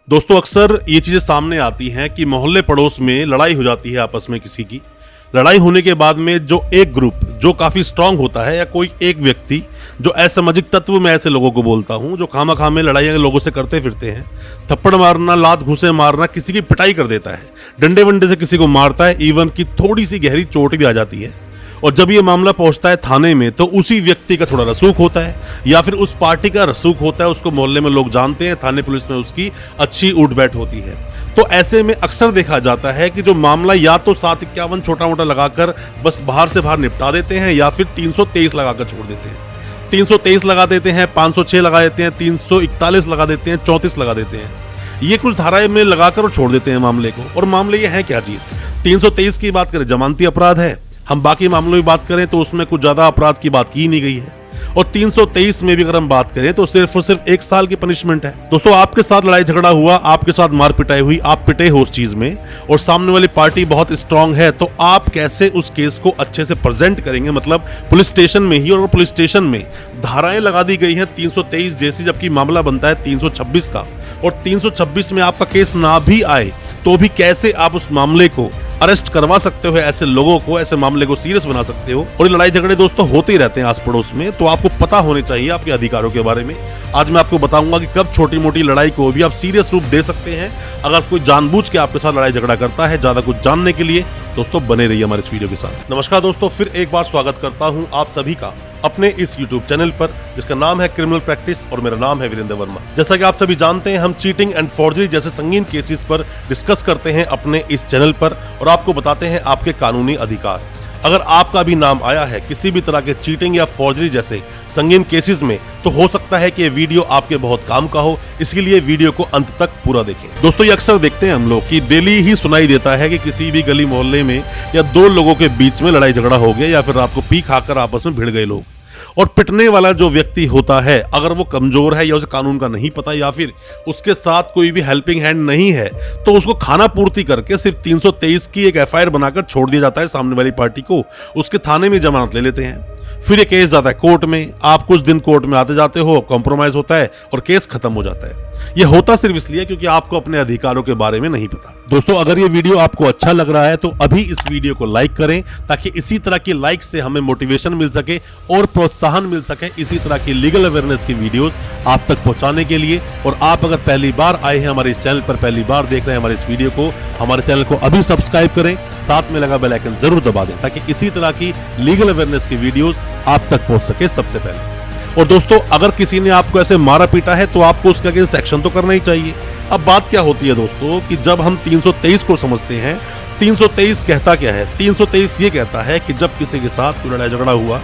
दोस्तों अक्सर ये चीजें सामने आती हैं कि मोहल्ले पड़ोस में लड़ाई हो जाती है आपस में किसी की। लड़ाई होने के बाद में जो एक ग्रुप जो काफी स्ट्रांग होता है या कोई एक व्यक्ति जो असामाजिक तत्व में ऐसे लोगों को बोलता हूं जो खामा में लड़ाइयां लोगों से करते फिरते हैं, थप्पड़ मारना, लात घूंसे मारना, किसी की पिटाई कर देता है, डंडे वंडे से किसी को मारता है, इवन की थोड़ी सी गहरी चोट भी आ जाती है। और जब ये मामला पहुंचता है थाने में तो उसी व्यक्ति का थोड़ा रसूख होता है या फिर उस पार्टी का रसूख होता है, उसको मोहल्ले में लोग जानते हैं, थाने पुलिस में उसकी अच्छी उठ बैठ होती है। तो ऐसे में अक्सर देखा जाता है कि जो मामला या तो 751 छोटा मोटा लगाकर बस बाहर से बाहर निपटा देते हैं या फिर 323 लगाकर छोड़ देते हैं। 323 लगा देते हैं, 506 लगा देते हैं, 341 लगा देते हैं, 34 लगा देते हैं। ये कुछ धाराएं में लगाकर और छोड़ देते हैं मामले को। और मामले ये है क्या चीज? 323 की बात करें जमानती अपराध है, हम बाकी मामलों की बात करें तो उसमें कुछ ज्यादा अपराध की बात की नहीं गई है। और 323 में भी अगर हम बात करें तो सिर्फ और सिर्फ 1 साल की पनिशमेंट है। दोस्तों आपके साथ लड़ाई झगड़ा हुआ, आपके साथ मार पिटाई हुई, आप पिटे हो उस चीज में और सामने वाली पार्टी बहुत स्ट्रांग है, तो आप कैसे उस केस को अच्छे से प्रेजेंट करेंगे? मतलब पुलिस स्टेशन में ही, और पुलिस स्टेशन में धाराएं लगा दी गई हैं 323 जैसी, जबकि मामला बनता है 326 का। और 326 में आपका केस ना भी आए तो भी कैसे आप उस मामले को अरेस्ट करवा सकते हो, ऐसे लोगों को, ऐसे मामले को सीरियस बना सकते हो। और ये लड़ाई झगड़े दोस्तों होते ही रहते हैं आस पड़ोस में, तो आपको पता होने चाहिए आपके अधिकारों के बारे में। आज मैं आपको बताऊंगा कि कब छोटी मोटी लड़ाई को भी आप सीरियस रूप दे सकते हैं अगर कोई जानबूझ के आपके साथ लड़ाई झगड़ा करता है। ज्यादा कुछ जानने के लिए दोस्तों बने रहिए हमारे इस वीडियो के साथ। नमस्कार दोस्तों, फिर एक बार स्वागत करता हूं आप सभी का अपने इस YouTube चैनल पर जिसका नाम है क्रिमिनल प्रैक्टिस और मेरा नाम है वीरेंद्र वर्मा। जैसा कि आप सभी जानते हैं, हम चीटिंग एंड फॉर्जरी जैसे संगीन केसेस पर डिस्कस करते हैं अपने इस चैनल पर और आपको बताते हैं आपके कानूनी अधिकार। अगर आपका भी नाम आया है किसी भी तरह के चीटिंग या फॉर्जरी जैसे संगीन केसेस में, तो हो सकता है कि ये वीडियो आपके बहुत काम का हो, इसलिए वीडियो को अंत तक पूरा देखें। दोस्तों ये अक्सर देखते हैं हम लोग कि डेली ही सुनाई देता है कि किसी भी गली मोहल्ले में या दो लोगों के बीच में लड़ाई झगड़ा हो गया या फिर रात को पी खाकर आपस में भिड़ गए लोग। और पिटने वाला जो व्यक्ति होता है, अगर वो कमजोर है या उसे कानून का नहीं पता या फिर उसके साथ कोई भी हेल्पिंग हैंड नहीं है, तो उसको खाना पूर्ति करके सिर्फ 323 की एक FIR बनाकर छोड़ दिया जाता है। सामने वाली पार्टी को उसके थाने में जमानत ले लेते हैं, फिर ये केस जाता है कोर्ट में, आप कुछ दिन कोर्ट में आते जाते हो, कॉम्प्रोमाइज होता है और केस खत्म हो जाता है। ये होता सिर्फ इसलिए क्योंकि आपको अपने अधिकारों के बारे में नहीं पता। दोस्तों अगर ये वीडियो आपको अच्छा लग रहा है तो अभी इस वीडियो को लाइक करें, ताकि इसी तरह की लाइक से हमें मोटिवेशन मिल सके और प्रोत्साहन मिल सके इसी तरह की लीगल अवेयरनेस की वीडियोस आप तक पहुंचाने के लिए। और आप अगर पहली बार आए हैं हमारे इस चैनल पर, पहली बार देख रहे हैं हमारे इस वीडियो को, हमारे चैनल को अभी सब्सक्राइब करें, साथ में लगा बेल आइकन जरूर दबा दें ताकि इसी तरह की लीगल अवेयरनेस की वीडियोस आप तक पहुंच सके सबसे पहले। और दोस्तों अगर किसी ने आपको ऐसे मारा पीटा है तो आपको उसके अगेंस्ट एक्शन तो करना ही चाहिए। अब बात क्या होती है दोस्तों कि जब हम 323 को समझते हैं, 323 कहता क्या है? 323 ये कहता है कि जब किसी के साथ कोई लड़ाई झगड़ा हुआ,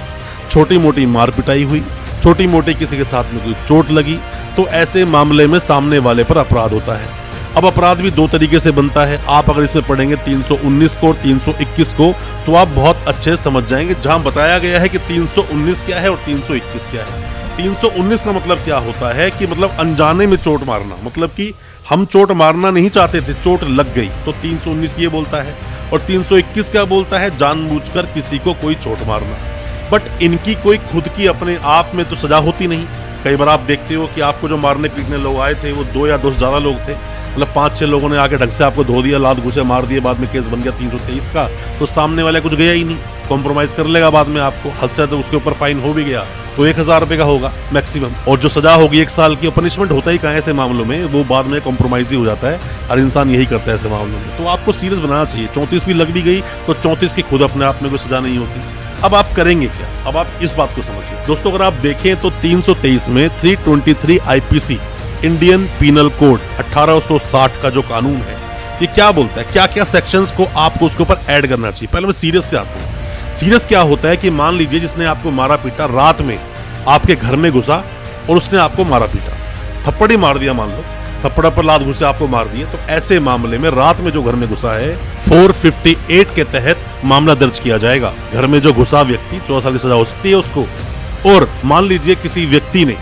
छोटी मोटी मार पिटाई हुई, छोटी मोटी किसी के साथ में कोई चोट लगी, तो ऐसे मामले में सामने वाले पर अपराध होता है। अब अपराध भी 2 तरीके से बनता है। आप अगर इसमें पढ़ेंगे 319 को और 321 को तो आप बहुत अच्छे समझ जाएंगे, जहां बताया गया है कि 319 क्या है और 321 क्या है। 319 का मतलब क्या होता है कि मतलब अनजाने में चोट मारना, मतलब कि हम चोट मारना नहीं चाहते थे, चोट लग गई, तो 319 ये बोलता है। और 321 क्या बोलता है? जानबूझकर किसी को कोई चोट मारना। बट इनकी कोई खुद की अपने आप में तो सजा होती नहीं। कई बार आप देखते हो कि आपको जो मारने पीटने लोग आए थे वो 2 या 2 से ज्यादा लोग थे, मतलब 5-6 लोगों ने आके ढंग से आपको धो दिया, लात घुसे मार दिए, बाद में केस बन गया 323 का, तो सामने वाले कुछ गया ही नहीं, कॉम्प्रोमाइज कर लेगा बाद में आपको, हद से उसके ऊपर फाइन हो भी गया तो 1000 रुपए का होगा मैक्सिमम, और जो सजा होगी 1 साल की। पनिशमेंट होता ही कहाँ ऐसे मामलों में, वो बाद में कॉम्प्रोमाइज ही हो जाता है। हर इंसान यही करता है ऐसे मामलों में। तो आपको सीरियस बनाना चाहिए। 34 भी लग भी गई तो 34 की खुद अपने आप में कोई सजा नहीं होती। अब आप करेंगे क्या? अब आप इस बात को समझिए दोस्तों। अगर आप देखें तो 323 में 323 IPC इंडियन पीनल कोड 1860 का जो कानून है, ये क्या बोलता है, क्या क्या सेक्शंस को आपको उसके ऊपर ऐड करना चाहिए। पहले मैं सीरियस से आता हूँ। सीरियस क्या होता है कि मान लीजिए जिसने आपको मारा पीटा रात में आपके घर में घुसा और उसने आपको मारा पीटा, थप्पड़ ही मार दिया, मान लो थप्पड़ पर लात घुसे आपको मार दिए, तो ऐसे मामले में रात में जो घर में घुसा है 458 के तहत मामला दर्ज किया जाएगा। घर में जो घुसा व्यक्ति 14 साल की सजा हो सकती है उसको। और मान लीजिए किसी व्यक्ति ने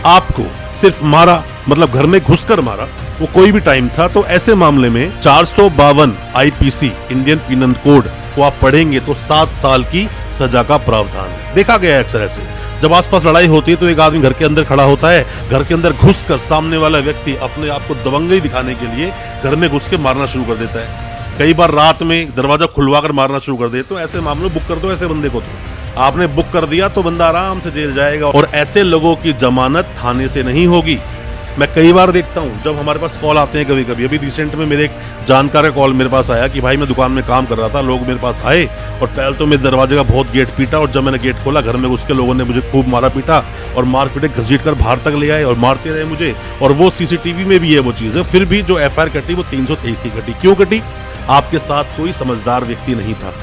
आपको सिर्फ मारा, मतलब घर में घुसकर मारा, वो कोई भी टाइम था, तो ऐसे मामले में 452 IPC इंडियन पीनल कोड को आप पढ़ेंगे तो 7 साल की सजा का प्रावधान है। देखा गया है अक्सर ऐसे। जब आसपास लड़ाई होती है तो एक आदमी घर के अंदर खड़ा होता है, घर के अंदर घुसकर सामने वाला व्यक्ति अपने आप को दबंगई दिखाने के लिए घर में घुस के मारना शुरू कर देता है। कई बार रात में दरवाजा खुलवा कर मारना शुरू कर दे। तो ऐसे मामलों बुक कर दो ऐसे बंदे को। तो आपने बुक कर दिया तो बंदा आराम से जेल जाएगा और ऐसे लोगों की जमानत थाने से नहीं होगी। मैं कई बार देखता हूं जब हमारे पास कॉल आते हैं, कभी कभी अभी रिसेंट में मेरे एक जानकार का कॉल मेरे पास आया कि भाई मैं दुकान में काम कर रहा था, लोग मेरे पास आए और पहले तो मेरे दरवाजे का बहुत गेट पीटा और जब मैंने गेट खोला घर में उसके लोगों ने मुझे खूब मारा पीटा और मार पीटे घसीट कर बाहर तक ले आए और मारते रहे मुझे। और वो सीसीटीवी में भी है वो चीज़ है। फिर भी जो एफआईआर कटी वो 323 की कटी। क्यों कटी? आपके साथ कोई समझदार व्यक्ति नहीं था।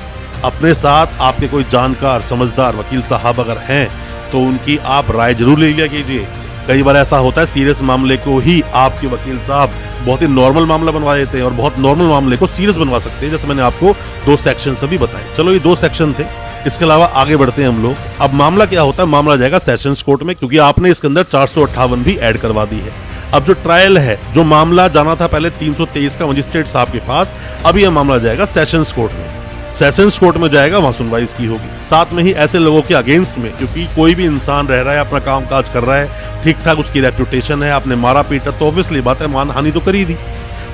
अपने साथ आपके कोई जानकार समझदार वकील साहब अगर हैं तो उनकी आप राय जरूर ले लिया कीजिए। कई बार ऐसा होता है सीरियस मामले को ही आपके वकील साहब बहुत ही नॉर्मल मामला बनवा देते हैं और बहुत नॉर्मल मामले को सीरियस बनवा सकते हैं, जैसे मैंने आपको 2 सेक्शन अभी बताए। चलो ये 2 सेक्शन थे, इसके अलावा आगे बढ़ते हैं हम लोग। अब मामला क्या होता है? मामला जाएगा सेशंस कोर्ट में, क्योंकि आपने इसके अंदर 458 भी ऐड करवा दी है। अब जो ट्रायल है, जो मामला जाना था पहले 323 का मजिस्ट्रेट साहब के पास, अभी यह मामला जाएगा सेशंस कोर्ट में। सेशंस कोर्ट में जाएगा, वहां सुनवाई इसकी होगी। साथ में ही ऐसे लोगों के अगेंस्ट में, क्योंकि कोई भी इंसान रह रहा है, अपना काम काज कर रहा है, ठीक ठाक उसकी रेपुटेशन है, आपने मारा पीटा तो ऑब्वियसली बात है मानहानि तो कर ही दी।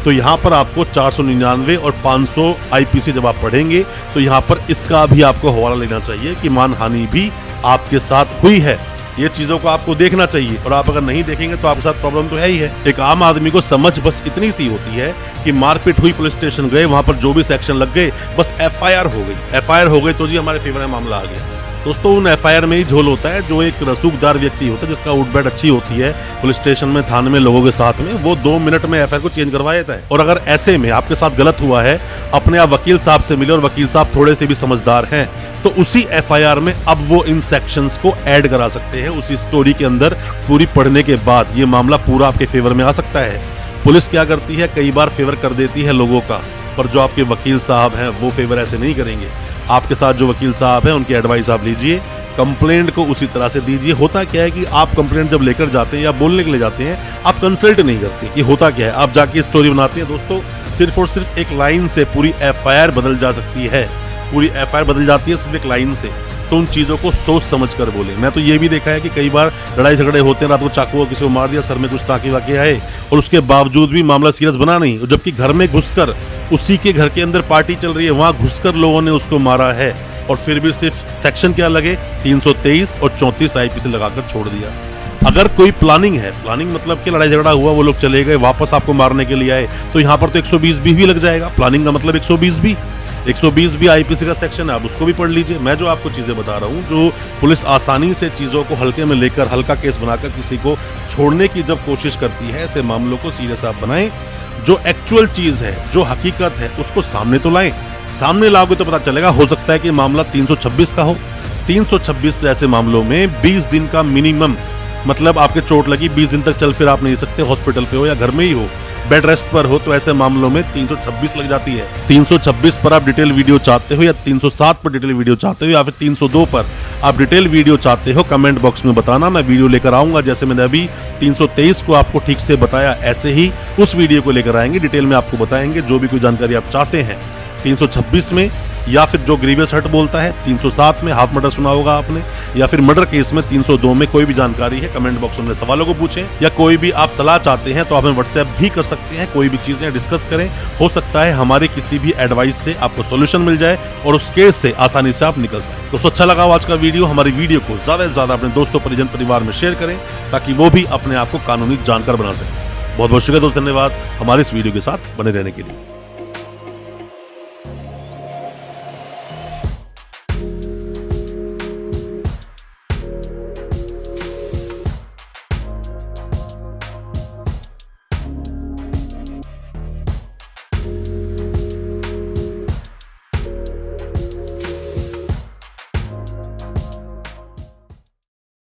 तो यहाँ पर आपको 499 और 500 आईपीसी जब आप पढ़ेंगे तो यहाँ पर इसका भी आपको हवाला लेना चाहिए कि मानहानि भी आपके साथ हुई है। ये चीजों को आपको देखना चाहिए और आप अगर नहीं देखेंगे तो आपके साथ प्रॉब्लम तो है ही है। एक आम आदमी को समझ बस इतनी सी होती है कि मारपीट हुई, पुलिस स्टेशन गए, वहां पर जो भी सेक्शन लग गए, बस एफआईआर हो गई। एफआईआर हो गई तो जी हमारे फेवर में मामला आ गया। दोस्तों उन एफआईआर में ही झोल होता है। जो एक रसूखदार व्यक्ति होता है, जिसका उठ बैठ अच्छी होती है पुलिस स्टेशन में, थाने में, लोगों के साथ में, वो 2 मिनट में एफआईआर को चेंज करवा देता है। और अगर ऐसे में आपके साथ गलत हुआ है, अपने आप वकील साहब से मिले और वकील साहब थोड़े से भी समझदार हैं तो उसी एफआईआर में अब वो इन सेक्शंस को ऐड करा सकते हैं। उसी स्टोरी के अंदर पूरी पढ़ने के बाद ये मामला पूरा आपके फेवर में आ सकता है। पुलिस क्या करती है, कई बार फेवर कर देती है लोगों का, पर जो आपके वकील साहब हैं वो फेवर ऐसे नहीं करेंगे। आपके साथ जो वकील साहब हैं उनकी एडवाइस आप लीजिए, कंप्लेंट को उसी तरह से दीजिए। होता क्या है कि आप कंप्लेंट जब लेकर जाते हैं या बोलने के लिए जाते हैं, आप कंसल्ट नहीं करते कि होता क्या है, आप जाके स्टोरी बनाते हैं। दोस्तों सिर्फ और सिर्फ एक लाइन से पूरी एफआईआर बदल जा सकती है। पूरी एफआईआर बदल जाती है सिर्फ एक लाइन से। तो उन चीजों को सोच समझ कर बोले। मैं तो ये भी देखा है कि कई बार लड़ाई झगड़े होते हैं, रात को चाकू किसी को मार दिया, सर में कुछ टाँके वाके आए और उसके बावजूद भी मामला सीरियस बना नहीं, जबकि घर में घुसकर उसी के घर के अंदर पार्टी चल रही है, वहां घुसकर लोगों ने उसको मारा है और फिर भी सिर्फ सेक्शन क्या लगे, 323 और 34 आईपीसी लगाकर छोड़ दिया। अगर कोई प्लानिंग है, प्लानिंग मतलब कि लड़ाई झगड़ा हुआ, वो लोग चले गए, वापस आपको मारने के लिए आए, तो यहाँ पर तो 120 भी लग जाएगा। प्लानिंग का मतलब 120 भी आईपीसी का सेक्शन है, आप उसको भी पढ़ लीजिए। मैं जो आपको चीजें बता रहा हूँ, जो पुलिस आसानी से चीजों को हल्के में लेकर हल्का केस बनाकर किसी को छोड़ने की जब कोशिश करती है, ऐसे मामलों को सीरियस आप बनाएं। जो एक्चुअल चीज है, जो हकीकत है, उसको सामने तो लाएं। सामने लाओगे तो पता चलेगा। हो सकता है कि मामला 326 का हो। 326 जैसे मामलों में 20 दिन का मिनिमम, मतलब आपके चोट लगी 20 दिन तक चल फिर आप नहीं सकते, हॉस्पिटल पे हो या घर में ही हो, बेड रेस्ट पर हो, तो ऐसे मामलों में 326 लग जाती है। 326 पर आप डिटेल वीडियो चाहते हो या 307 पर डिटेल वीडियो चाहते हो या फिर 302 पर आप डिटेल वीडियो चाहते हो, कमेंट बॉक्स में बताना, मैं वीडियो लेकर आऊंगा। जैसे मैंने अभी 323 को आपको ठीक से बताया, ऐसे ही उस वीडियो को लेकर आएंगे, डिटेल में आपको बताएंगे जो भी कोई जानकारी आप चाहते हैं 326 में, या फिर जो ग्रीवियस हर्ट बोलता है 307 में, हाफ मर्डर सुना होगा आपने, या फिर मर्डर केस में 302 में। कोई भी जानकारी है कमेंट बॉक्स में सवालों को पूछें, या कोई भी आप सलाह चाहते हैं तो आप हमें व्हाट्सएप भी कर सकते हैं। कोई भी चीजें डिस्कस करें, हो सकता है हमारे किसी भी एडवाइस से आपको सॉल्यूशन मिल जाए और उस केस से आसानी से आप निकल जाए। दोस्तों अच्छा लगा आज का वीडियो, हमारी वीडियो को ज्यादा से ज्यादा अपने दोस्तों, परिजन, परिवार में शेयर करें ताकि वो भी अपने आप को कानूनी जानकार बना सके। बहुत बहुत शुक्रिया दोस्तों, धन्यवाद हमारे इस वीडियो के साथ बने रहने के लिए।